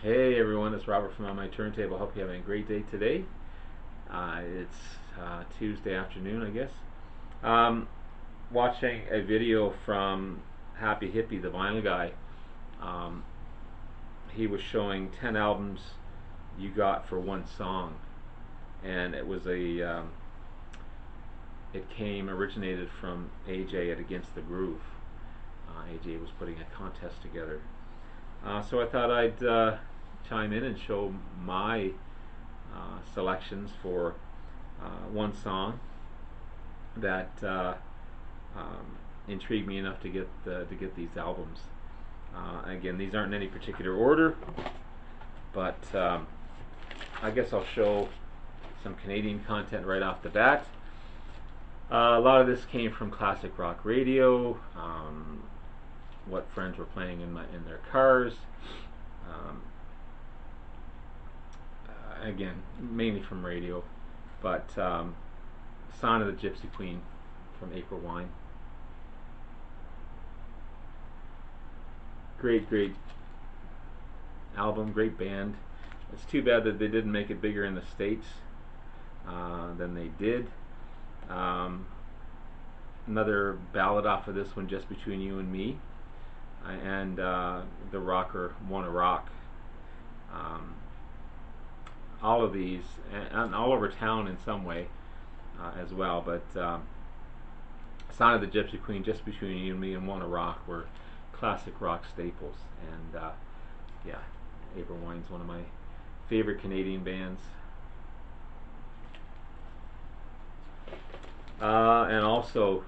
Hey everyone, it's Robert from On My Turntable. Hope you're having a great day today. It's Tuesday afternoon, I guess. Um, Watching a video from Happy Hippie, the vinyl guy. Um, he was showing 10 albums you got for one song, and it originated from AJ at Against the Groove. AJ was putting a contest together. So I thought I'd chime in and show my selections for one song that intrigued me enough to get these albums. Again, these aren't in any particular order, but I guess I'll show some Canadian content right off the bat. A lot of this came from classic rock radio, what friends were playing in their cars. Um, Again, mainly from radio, but Son of the Gypsy Queen from April Wine. Great album, great band. It's too bad that they didn't make it bigger in the States than they did. Um, Another ballad off of this one, Just Between You and Me, and the rocker Wanna Rock. Um, all of these, and all over town in some way as well, but Sign of the Gypsy Queen, Just Between You and Me, and Wanna Rock were classic rock staples. And yeah, April Wine's one of my favorite Canadian bands. And also,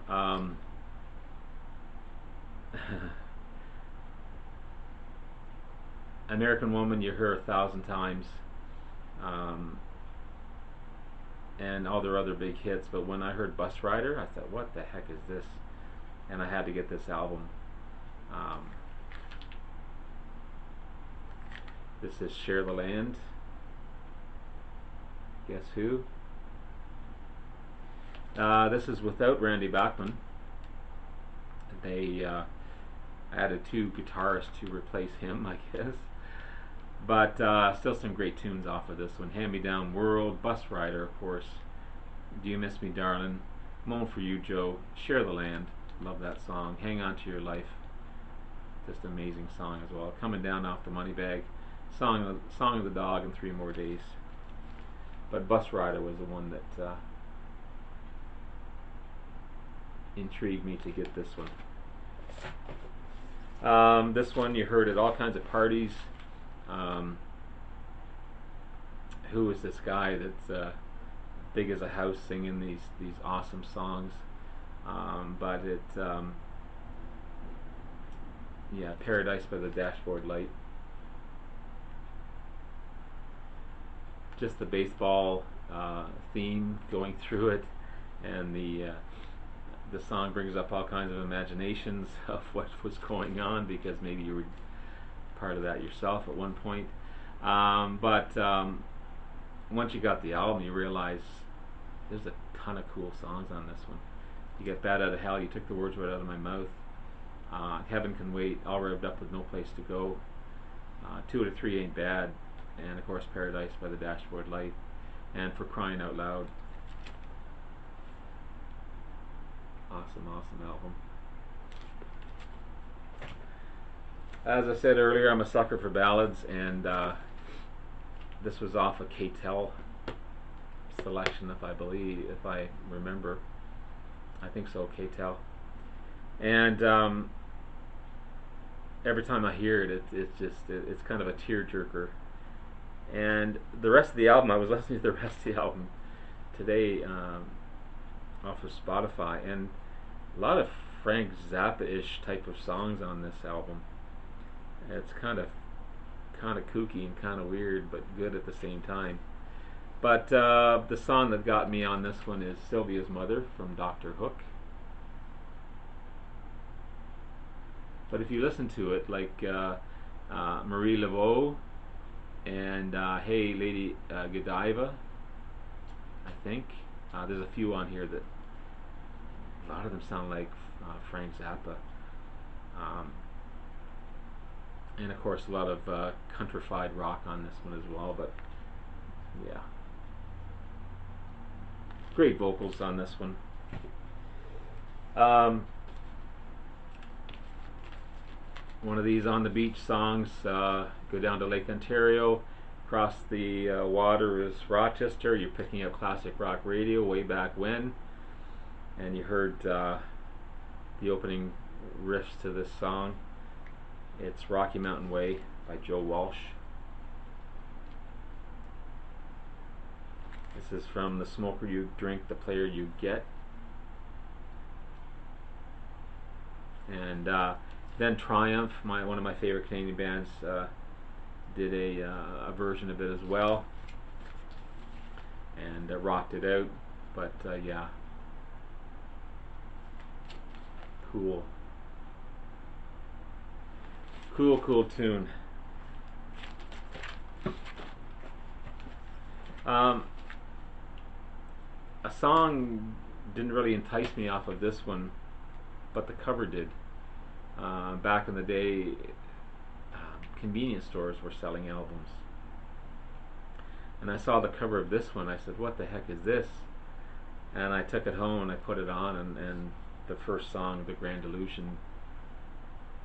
American Woman, you hear 1,000 times, um, and all their other big hits. But when I heard Bus Rider, I thought, what the heck is this? And I had to get this album. Um, this is Share the Land. Guess who? This is without Randy Bachman. They added two guitarists to replace him, I guess. But still some great tunes off of this one. Hand Me Down World, Bus Rider, of course. Do You Miss Me, Darling? Moan for You, Joe. Share the Land. Love that song. Hang On to Your Life. Just an amazing song as well. Coming Down Off the Money Bag. Song of the Dog, and Three More Days. But Bus Rider was the one that intrigued me to get this one. This one you heard at all kinds of parties. Who is this guy that's big as a house singing these awesome songs? But yeah, Paradise by the Dashboard Light. Just the baseball theme going through it, and the song brings up all kinds of imaginations of what was going on, because maybe you were part of that yourself at one point. But once you got the album, you realize there's a ton of cool songs on this one. You get Bad Out of Hell, You Took the Words Right Out of My Mouth. Heaven Can Wait, All Revved Up with No Place to Go. 2 Out of 3 Ain't Bad. And of course Paradise by the Dashboard Light. And For Crying Out Loud. Awesome album. As I said earlier, I'm a sucker for ballads, and this was off a K-Tel selection, if I remember. I think so, K-Tel. And every time I hear it, it's kind of a tearjerker. And the rest of the album, I was listening to the rest of the album today off of Spotify, and a lot of Frank Zappa-ish type of songs on this album. It's kind of kooky and kind of weird, but good at the same time. But the song that got me on this one is Sylvia's Mother from Dr. Hook. But if you listen to it, like Marie Laveau and Hey Lady Godiva, I think there's a few on here that a lot of them sound like Frank Zappa. and of course a lot of countrified rock on this one as well. But yeah, great vocals on this one. One of these on the beach songs. Go down to Lake Ontario. Across the water is Rochester. You're picking up classic rock radio way back when, and you heard the opening riffs to this song. It's Rocky Mountain Way by Joe Walsh. This is from The Smoker You Drink, The Player You Get. And then Triumph, one of my favorite Canadian bands, did a version of it as well, and rocked it out. But yeah, cool tune. A song didn't really entice me off of this one, but the cover did. Back in the day, convenience stores were selling albums, and I saw the cover of this one. I said, what the heck is this? And I took it home and I put it on, and the first song, The Grand Illusion,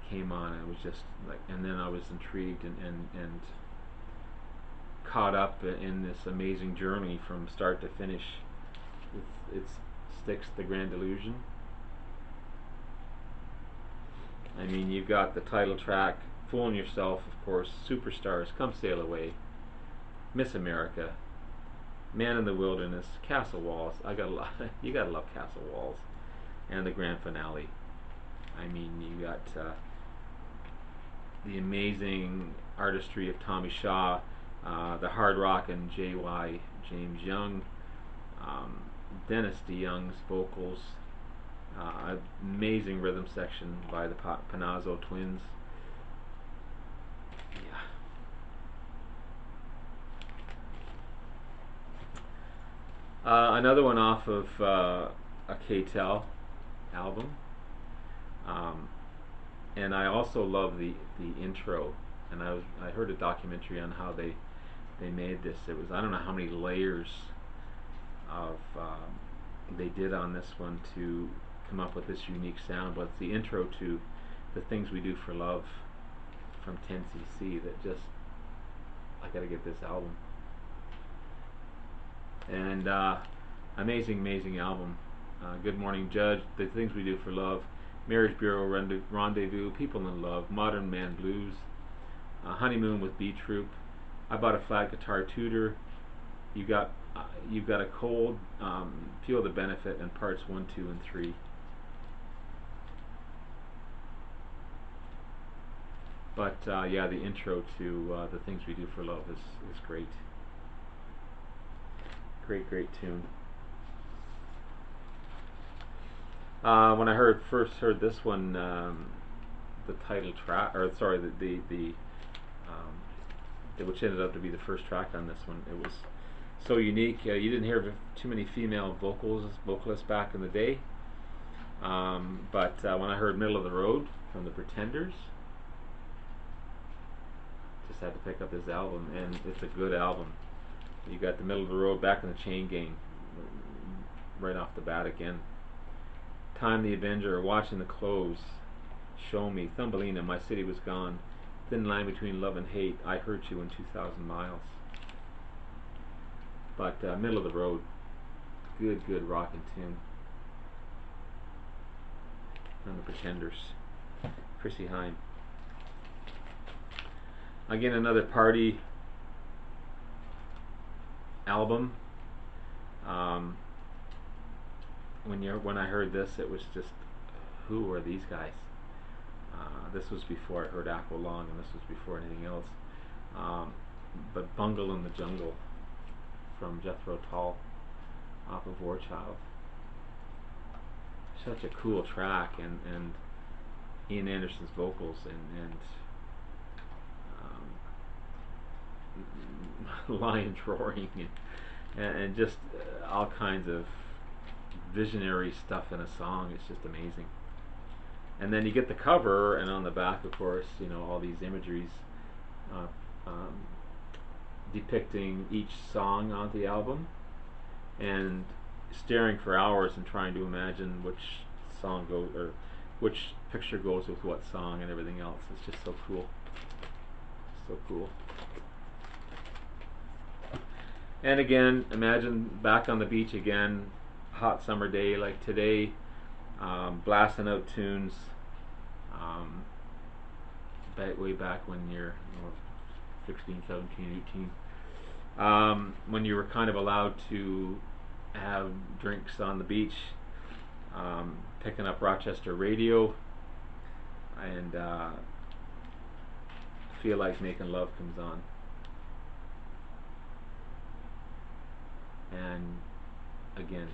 came on, and it was just like, and then I was intrigued and caught up in this amazing journey from start to finish with its Styx, The Grand Illusion. I mean, you've got the title track, Fooling Yourself, of course, Superstars, Come Sail Away, Miss America, Man in the Wilderness, Castle Walls. You gotta love Castle Walls, and the grand finale. I mean, you got the amazing artistry of Tommy Shaw, the hard rock and J.Y. James Young, Dennis DeYoung's vocals, amazing rhythm section by the Panazzo twins. Yeah. Another one off of a K-Tel album, and I also love the intro. And I heard a documentary on how they made this. It was, I don't know how many layers of they did on this one to come up with this unique sound, but it's the intro to The Things We Do for Love from 10cc that just, I gotta get this album. And amazing album. Good Morning Judge, The Things We Do for Love, Marriage Bureau Rendezvous, People in Love, Modern Man Blues, Honeymoon with B Troop, I Bought a Flat Guitar Tutor, You've Got a Cold, Feel the Benefit, and parts 1, 2, and 3. But yeah, the intro to The Things We Do for Love is great. Great tune. When I first heard this one, the title track, or sorry, which ended up to be the first track on this one, it was so unique. You didn't hear too many female vocalists back in the day. But when I heard Middle of the Road from the Pretenders, just had to pick up this album, and it's a good album. You got the Middle of the Road, Back in the Chain Gang, right off the bat again. Time the Avenger, Watching the Clothes, Show Me, Thumbelina, My City Was Gone, Thin Line Between Love and Hate, I Hurt You in 2,000 Miles. But Middle of the Road, good rockin' tune. And the Pretenders, Chrissie, Hynde. Again, another party album. When I heard this, it was just, who are these guys? This was before I heard Aqualung, and this was before anything else. But Bungle in the Jungle from Jethro Tull off of War Child. Such a cool track, and Ian Anderson's vocals and lions roaring and just all kinds of visionary stuff in a song. It's just amazing. And then you get the cover, and on the back, of course, you know, all these imageries uh, um, depicting each song on the album, and staring for hours and trying to imagine which song goes, or which picture goes with what song and everything else. It's just so cool. So cool. And again, imagine back on the beach again, hot summer day like today, blasting out tunes, way back when you're 16, 17, 18, when you were kind of allowed to have drinks on the beach, picking up Rochester radio, and Feel Like Making Love comes on. And again,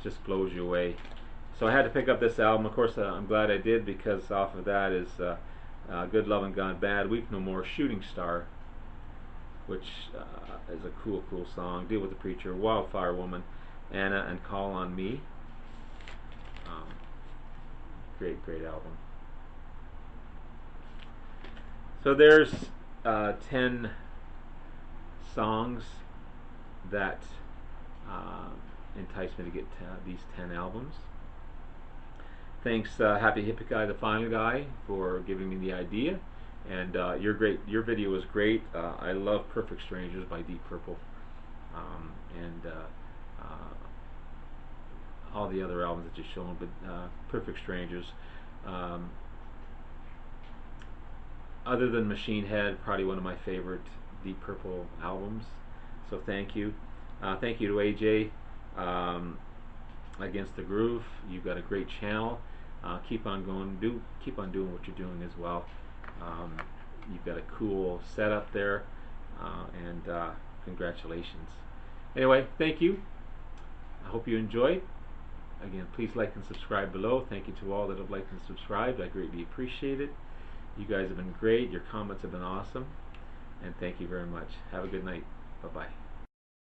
just blows you away. So I had to pick up this album. Of course, I'm glad I did, because off of that is Good Lovin' Gone Bad, Weep No More, Shooting Star, which is a cool song, Deal with the Preacher, Wildfire Woman, Anna, and Call on Me. Great album. So there's 10 songs that enticed me to get these 10 albums. Thanks, Happy Hippie Guy, the Final Guy, for giving me the idea. And your video was great. I love Perfect Strangers by Deep Purple, and all the other albums that you've shown, but Perfect Strangers. Other than Machine Head, probably one of my favorite Deep Purple albums. So thank you. Thank you to AJ, Against the Groove. You've got a great channel. Keep on going. Keep on doing what you're doing as well. You've got a cool setup there, and congratulations. Anyway, thank you. I hope you enjoyed. Again, please like and subscribe below. Thank you to all that have liked and subscribed. I greatly appreciate it. You guys have been great. Your comments have been awesome. And thank you very much. Have a good night. Bye-bye.